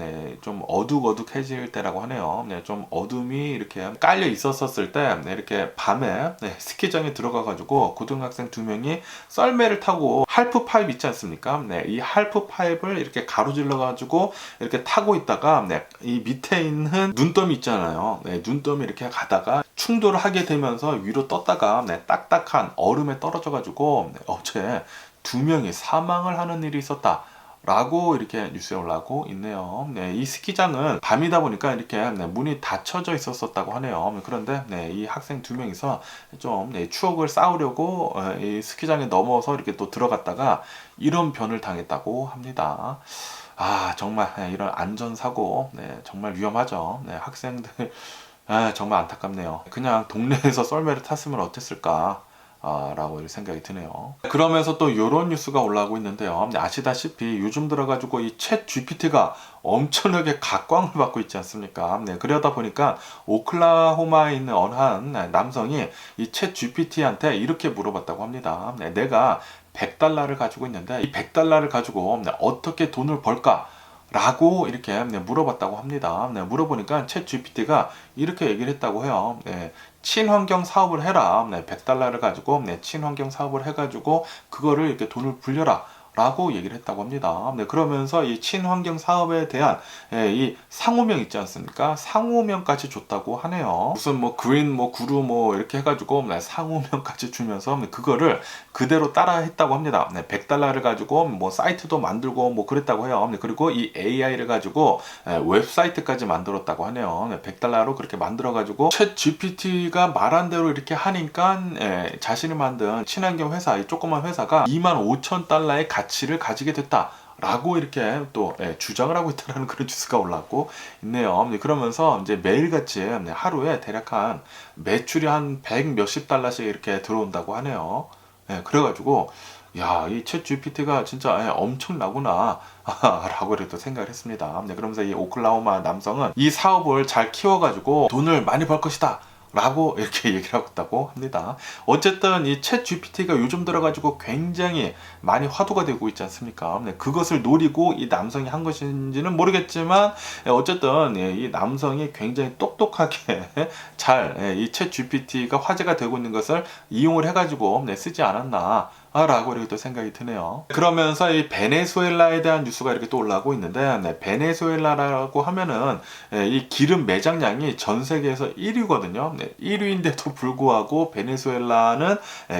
좀 어둑어둑해질 때라고 하네요. 좀 어둠이 이렇게 깔려 있었을 때 이렇게 밤에 스키장에 들어가가지고 고등학생 2명이 썰매를 타고 할프 파이프 있지 않습니까? 이 할프 파이프를 이렇게 가로질러가지고 이렇게 타고 있다가 이 밑에 있는 눈더미 있잖아요. 눈더미 이렇게 가다가 충돌을 하게 되면서 위로 떴다가 딱딱한 얼음에 떨어져가지고 어제 2명이 사망을 하는 일이 있었다 라고 이렇게 뉴스에 올라오고 있네요. 이 스키장은 밤이다 보니까 이렇게 문이 닫혀져 있었다고 하네요. 그런데 이 학생 2명이서 좀 추억을 쌓으려고 이 스키장에 넘어서 이렇게 또 들어갔다가 이런 변을 당했다고 합니다. 정말 이런 안전사고 정말 위험하죠. 학생들 정말 안타깝네요. 그냥 동네에서 썰매를 탔으면 어땠을까 라고 생각이 드네요. 그러면서 또 이런 뉴스가 올라오고 있는데요. 아시다시피 요즘 들어가지고 이 챗 GPT가 엄청나게 각광을 받고 있지 않습니까? 그러다 보니까 오클라호마에 있는 어느 한 남성이 이 챗 GPT한테 이렇게 물어봤다고 합니다. 내가 $100를 가지고 있는데 이 $100를 가지고 어떻게 돈을 벌까? 라고 이렇게 물어봤다고 합니다. 물어보니까 챗 GPT가 이렇게 얘기를 했다고 해요. 친환경 사업을 해라. $100를 가지고 친환경 사업을 해가지고 그거를 이렇게 돈을 불려라 라고 얘기를 했다고 합니다. 그러면서 이 친환경 사업에 대한 이 상호명 있지 않습니까? 상호명까지 줬다고 하네요. 무슨 뭐 그린 뭐 구루 뭐 이렇게 해가지고 상호명까지 주면서 그거를 그대로 따라 했다고 합니다. $100를 가지고 뭐 사이트도 만들고 뭐 그랬다고 해요. 그리고 이 AI를 가지고 웹사이트까지 만들었다고 하네요. $100로 그렇게 만들어가지고 챗 GPT가 말한 대로 이렇게 하니까 자신이 만든 친환경 회사, 이 조그만 회사가 $25,000의 가치를 가지게 됐다 라고 이렇게 또 주장을 하고 있다는 그런 뉴스가 올라오고 있네요. 그러면서 이제 매일같이 하루에 대략 한 매출이 한 100 몇십 달러씩 이렇게 들어온다고 하네요. 그래가지고 야, 이 챗 GPT가 진짜 엄청나구나 라고 이렇게 생각을 했습니다. 그러면서 이 오클라호마 남성은 이 사업을 잘 키워가지고 돈을 많이 벌 것이다 라고 이렇게 얘기를 하고 있다고 합니다. 어쨌든 이 챗 GPT가 요즘 들어가지고 굉장히 많이 화두가 되고 있지 않습니까? 그것을 노리고 이 남성이 한 것인지는 모르겠지만 어쨌든 이 남성이 굉장히 똑똑하게 잘 이 챗 GPT가 화제가 되고 있는 것을 이용을 해가지고 쓰지 않았나 라고 이렇게 또 생각이 드네요. 그러면서 이 베네수엘라에 대한 뉴스가 이렇게 또 올라오고 있는데, 베네수엘라라고 하면은 이 기름 매장량이 전 세계에서 1위거든요. 1위인데도 불구하고 베네수엘라는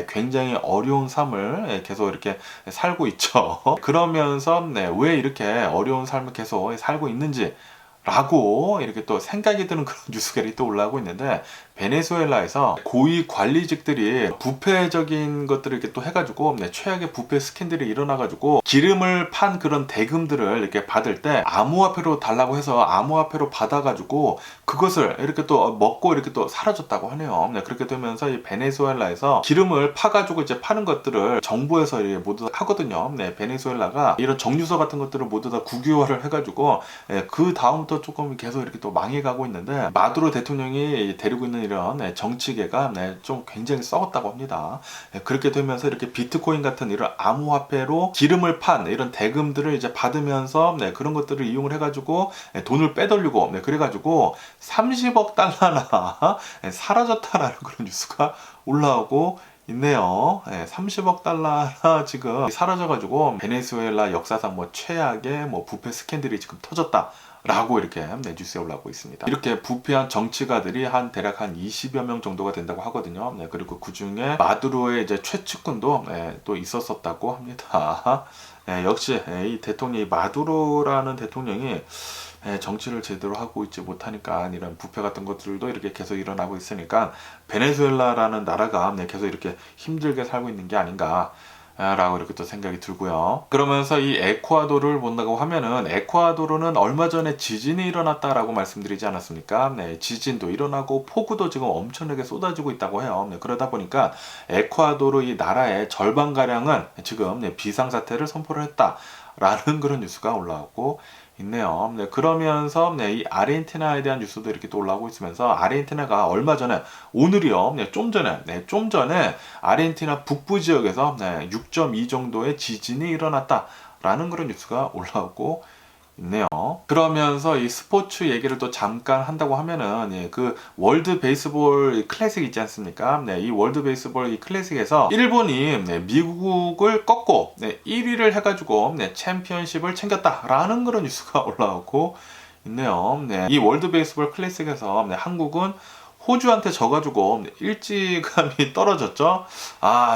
굉장히 어려운 삶을 계속 이렇게 살고 있죠. 그러면서 왜 이렇게 어려운 삶을 계속 살고 있는지 라고 이렇게 또 생각이 드는 그런 뉴스가 이렇게 또 올라오고 있는데, 베네수엘라에서 고위 관리직들이 부패적인 것들을 이렇게 또 해가지고 최악의 부패 스캔들이 일어나가지고 기름을 판 그런 대금들을 이렇게 받을 때 암호화폐로 달라고 해서 암호화폐로 받아가지고 그것을 이렇게 또 먹고 이렇게 또 사라졌다고 하네요. 그렇게 되면서 이 베네수엘라에서 기름을 파가지고 이제 파는 것들을 정부에서 모두 하거든요. 베네수엘라가 이런 정유소 같은 것들을 모두 다 국유화를 해가지고 그 다음부터 조금 계속 이렇게 또 망해가고 있는데, 마두로 대통령이 데리고 있는 이런 정치계가 좀 굉장히 썩었다고 합니다. 그렇게 되면서 이렇게 비트코인 같은 이런 암호화폐로 기름을 판 이런 대금들을 이제 받으면서 그런 것들을 이용을 해가지고 돈을 빼돌리고 그래가지고 30억 달러나 사라졌다라는 그런 뉴스가 올라오고 있네요. 30억 달러나 지금 사라져가지고 베네수엘라 역사상 뭐 최악의 뭐 부패 스캔들이 지금 터졌다. 라고 이렇게 뉴스에 올라오고 있습니다. 이렇게 부패한 정치가들이 대략 한 20여 명 정도가 된다고 하거든요. 그리고 그 중에 마두로의 이제 최측근도 또 있었었다고 합니다. 역시 이 대통령이 마두로라는 대통령이 정치를 제대로 하고 있지 못하니까 이런 부패 같은 것들도 이렇게 계속 일어나고 있으니까 베네수엘라라는 나라가 계속 이렇게 힘들게 살고 있는 게 아닌가 라고 이렇게 또 생각이 들고요. 그러면서 이 에콰도르를 본다고 하면은 에콰도르는 얼마 전에 지진이 일어났다라고 말씀드리지 않았습니까? 지진도 일어나고 폭우도 지금 엄청나게 쏟아지고 있다고 해요. 그러다 보니까 에콰도르 이 나라의 절반가량은 지금 비상사태를 선포를 했다라는 그런 뉴스가 올라오고 있네요. 그러면서 이 아르헨티나에 대한 뉴스도 이렇게 또 올라오고 있으면서 아르헨티나가 얼마 전에 오늘이요, 좀 전에 아르헨티나 북부 지역에서 6.2 정도의 지진이 일어났다라는 그런 뉴스가 올라오고 있네요. 그러면서 이 스포츠 얘기를 또 잠깐 한다고 하면은 그 월드 베이스볼 클래식 있지 않습니까? 이 월드 베이스볼 이 클래식에서 일본이 미국을 꺾고 1위를 해가지고 챔피언십을 챙겼다라는 그런 뉴스가 올라오고 있네요. 이 월드 베이스볼 클래식에서 한국은 호주한테 져가지고 일찌감이 떨어졌죠.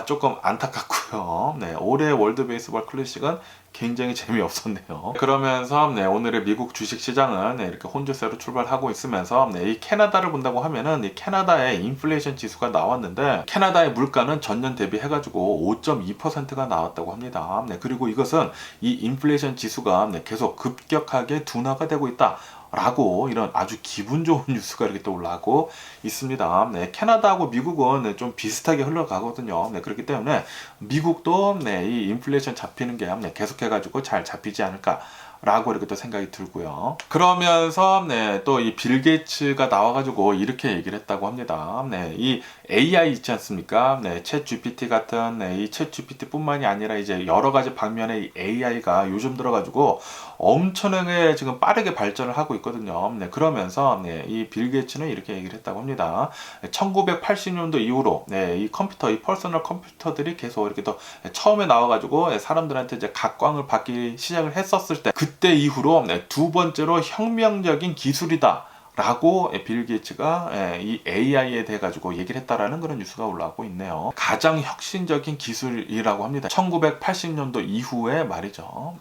조금 안타깝고요. 올해 월드 베이스볼 클래식은 굉장히 재미없었네요. 그러면서 오늘의 미국 주식시장은 이렇게 혼조세로 출발하고 있으면서 이 캐나다를 본다고 하면은 이 캐나다의 인플레이션 지수가 나왔는데 캐나다의 물가는 전년 대비 해가지고 5.2%가 나왔다고 합니다. 그리고 이것은 이 인플레이션 지수가 계속 급격하게 둔화가 되고 있다. 라고 이런 아주 기분 좋은 뉴스가 이렇게 또 올라오고 있습니다. 캐나다하고 미국은 좀 비슷하게 흘러가거든요. 그렇기 때문에 미국도 이 인플레이션 잡히는 게 계속해가지고 잘 잡히지 않을까. 라고 이렇게 또 생각이 들고요. 그러면서 또 이 빌 게이츠가 나와가지고 이렇게 얘기를 했다고 합니다. 이 AI 있지 않습니까? 챗 GPT 같은 이 챗 GPT뿐만이 아니라 이제 여러 가지 방면의 이 AI가 요즘 들어가지고 엄청나게 지금 빠르게 발전을 하고 있거든요. 그러면서 이 빌 게이츠는 이렇게 얘기를 했다고 합니다. 1980년도 이후로 이 컴퓨터, 이 퍼스널 컴퓨터들이 계속 이렇게 또 처음에 나와가지고 사람들한테 이제 각광을 받기 시작을 했었을 때 그때 이후로 두 번째로 혁명적인 기술이다. 라고 빌 게이츠가 이 AI에 대해 가지고 얘기를 했다라는 그런 뉴스가 올라오고 있네요. 가장 혁신적인 기술이라고 합니다. 1980년도 이후에 말이죠.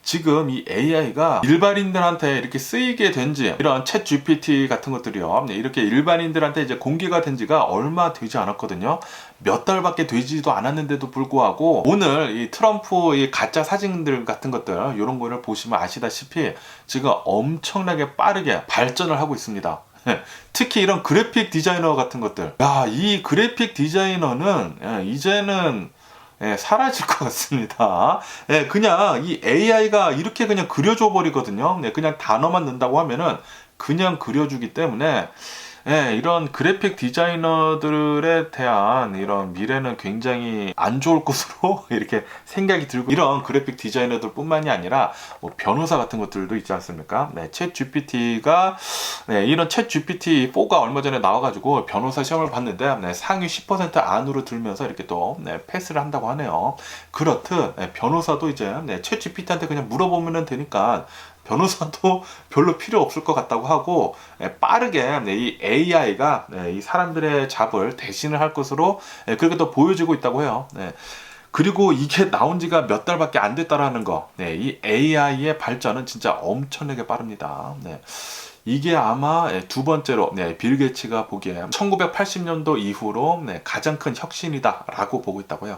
지금 이 AI가 일반인들한테 이렇게 쓰이게 된지 이런 챗 GPT 같은 것들이요. 이렇게 일반인들한테 이제 공개가 된 지가 얼마 되지 않았거든요. 몇 달밖에 되지도 않았는데도 불구하고 오늘 이 트럼프 이 가짜 사진들 같은 것들 이런 거를 보시면 아시다시피 지금 엄청나게 빠르게 발전을 하고 있습니다. 특히 이런 그래픽 디자이너 같은 것들, 이 그래픽 디자이너는 이제는 사라질 것 같습니다. 그냥 이 AI가 이렇게 그냥 그려줘 버리거든요. 그냥 단어만 넣는다고 하면은 그냥 그려주기 때문에 이런 그래픽 디자이너들에 대한 이런 미래는 굉장히 안 좋을 것으로 이렇게 생각이 들고 이런 그래픽 디자이너들 뿐만이 아니라 뭐 변호사 같은 것들도 있지 않습니까? 챗 GPT가 이런 챗 GPT4가 얼마 전에 나와가지고 변호사 시험을 봤는데 상위 10% 안으로 들면서 이렇게 또 패스를 한다고 하네요. 그렇듯 변호사도 이제 챗 GPT한테 그냥 물어보면 되니까 변호사도 별로 필요 없을 것 같다고 하고 빠르게 이 AI가 이 사람들의 잡을 대신을 할 것으로 그렇게 또 보여지고 있다고 해요. 그리고 이게 나온 지가 몇 달밖에 안 됐다라는 거. 이 AI의 발전은 진짜 엄청나게 빠릅니다. 이게 아마 두 번째로 빌 게이츠가 보기에 1980년도 이후로 가장 큰 혁신이다라고 보고 있다고 해요.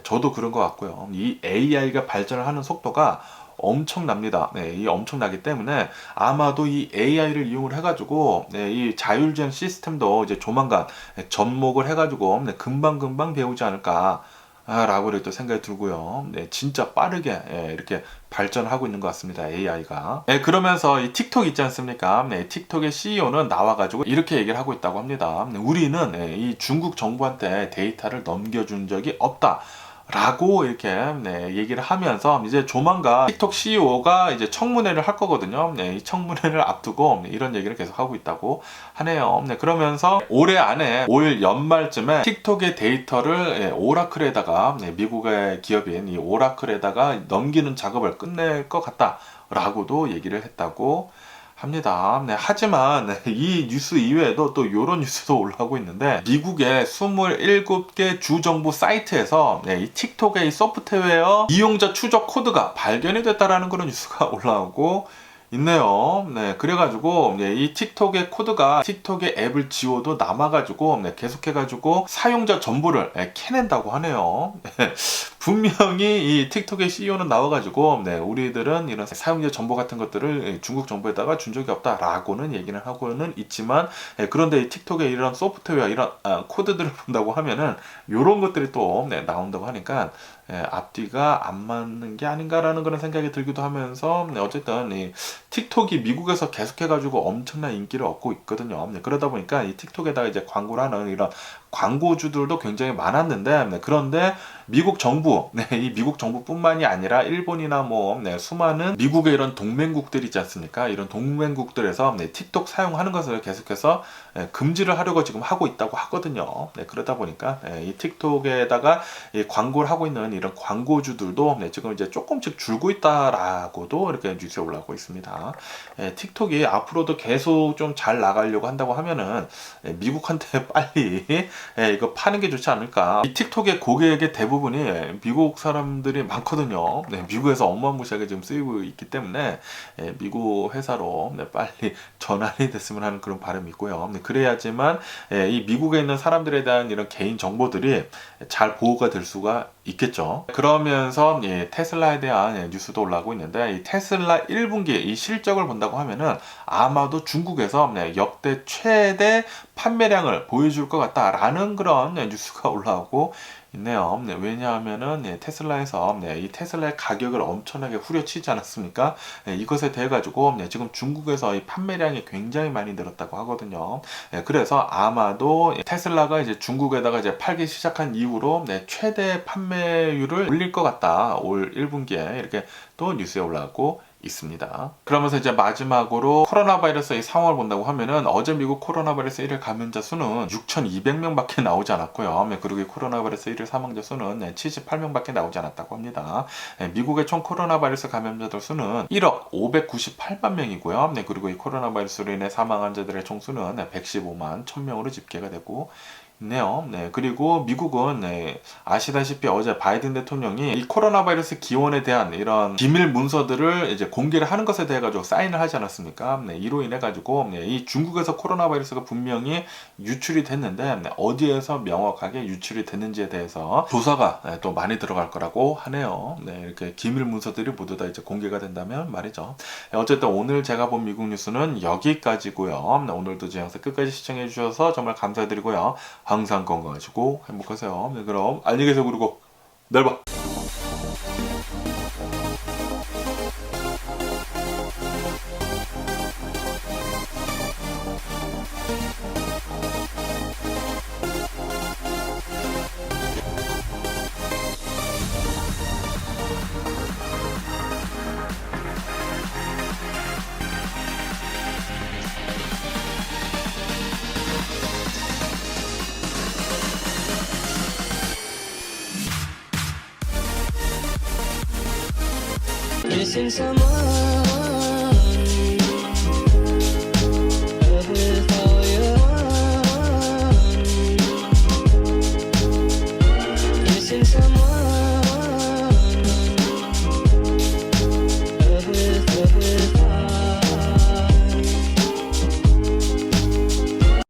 저도 그런 것 같고요. 이 AI가 발전을 하는 속도가 엄청납니다. 이 엄청나기 때문에 아마도 이 AI를 이용을 해가지고 이 자율주행 시스템도 이제 조만간 접목을 해가지고 금방금방 배우지 않을까 라고 또 생각이 들고요. 네, 진짜 빠르게 이렇게 발전하고 있는 것 같습니다. AI가. 그러면서 이 틱톡 있지 않습니까? 네, 틱톡의 CEO는 나와가지고 이렇게 얘기를 하고 있다고 합니다. 우리는 이 중국 정부한테 데이터를 넘겨준 적이 없다. 라고 이렇게 얘기를 하면서 이제 조만간 틱톡 CEO가 이제 청문회를 할 거거든요. 이 청문회를 앞두고 이런 얘기를 계속 하고 있다고 하네요. 그러면서 올해 안에 올 연말쯤에 틱톡의 데이터를 오라클에다가 미국의 기업인 이 오라클에다가 넘기는 작업을 끝낼 것 같다라고도 얘기를 했다고 합니다. 하지만 이 뉴스 이외에도 또 이런 뉴스도 올라오고 있는데 미국의 27개 주정부 사이트에서 이 틱톡의 이 소프트웨어 이용자 추적 코드가 발견이 됐다라는 그런 뉴스가 올라오고 있네요. 그래가지고 이 틱톡의 코드가 틱톡의 앱을 지워도 남아가지고 계속해가지고 사용자 정보를 캐낸다고 하네요. 분명히 이 틱톡의 CEO는 나와가지고 우리들은 이런 사용자 정보 같은 것들을 중국 정부에다가 준 적이 없다라고는 얘기는 하고는 있지만 그런데 이 틱톡의 이런 소프트웨어 이런 코드들을 본다고 하면은 이런 것들이 또 나온다고 하니까 앞뒤가 안 맞는 게 아닌가라는 그런 생각이 들기도 하면서 어쨌든 이 틱톡이 미국에서 계속해가지고 엄청난 인기를 얻고 있거든요. 그러다 보니까 이 틱톡에다가 이제 광고를 하는 이런 광고주들도 굉장히 많았는데 그런데 미국 정부, 이 미국 정부뿐만이 아니라 일본이나 뭐 수많은 미국의 이런 동맹국들이 있지 않습니까? 이런 동맹국들에서 틱톡 사용하는 것을 계속해서 금지를 하려고 지금 하고 있다고 하거든요. 그러다 보니까 이 틱톡에다가 이 광고를 하고 있는 이런 광고주들도 지금 이제 조금씩 줄고 있다라고도 이렇게 뉴스에 올라오고 있습니다. 틱톡이 앞으로도 계속 좀 잘 나가려고 한다고 하면은 미국한테 빨리 이거 파는 게 좋지 않을까. 이 틱톡의 고객의 대부분이 미국 사람들이 많거든요. 미국에서 어마무시하게 지금 쓰이고 있기 때문에 미국 회사로 빨리 전환이 됐으면 하는 그런 바람이 있고요. 그래야지만 이 미국에 있는 사람들에 대한 이런 개인 정보들이 잘 보호가 될 수가 있겠죠. 그러면서 테슬라에 대한 뉴스도 올라오고 있는데 이 테슬라 1분기 이 실적을 본다고 하면은 아마도 중국에서 역대 최대 판매량을 보여줄 것 같다라는 그런 뉴스가 올라오고 있네요. 왜냐하면은 테슬라에서 이 테슬라의 가격을 엄청나게 후려치지 않았습니까? 이것에 대해 가지고 지금 중국에서 이 판매량이 굉장히 많이 늘었다고 하거든요. 그래서 아마도 테슬라가 이제 중국에다가 이제 팔기 시작한 이후로 최대 판매율을 올릴 것 같다. 올 1분기에 이렇게 또 뉴스에 올라오고 있습니다. 그러면서 이제 마지막으로 코로나 바이러스의 상황을 본다고 하면은 어제 미국 코로나 바이러스 1일 감염자 수는 6,200명밖에 나오지 않았고요. 그리고 코로나 바이러스 1일 사망자 수는 78명밖에 나오지 않았다고 합니다. 미국의 총 코로나 바이러스 감염자들 수는 1억 598만 명이고요. 그리고 이 코로나 바이러스로 인해 사망 환자들의 총수는 115만 1000명으로 집계가 되고 네요. 그리고 미국은 아시다시피 어제 바이든 대통령이 이 코로나 바이러스 기원에 대한 이런 비밀 문서들을 이제 공개를 하는 것에 대해 가지고 사인을 하지 않았습니까? 이로 인해 가지고 이 중국에서 코로나 바이러스가 분명히 유출이 됐는데 어디에서 명확하게 유출이 됐는지에 대해서 조사가 또 많이 들어갈 거라고 하네요. 이렇게 기밀 문서들이 모두 다 이제 공개가 된다면 말이죠. 어쨌든 오늘 제가 본 미국 뉴스는 여기까지고요. 오늘도 제 영상 끝까지 시청해 주셔서 정말 감사드리고요. 항상 건강하시고 행복하세요. 그럼 안녕히 계세요. 그리고 내일 봐. Missing someone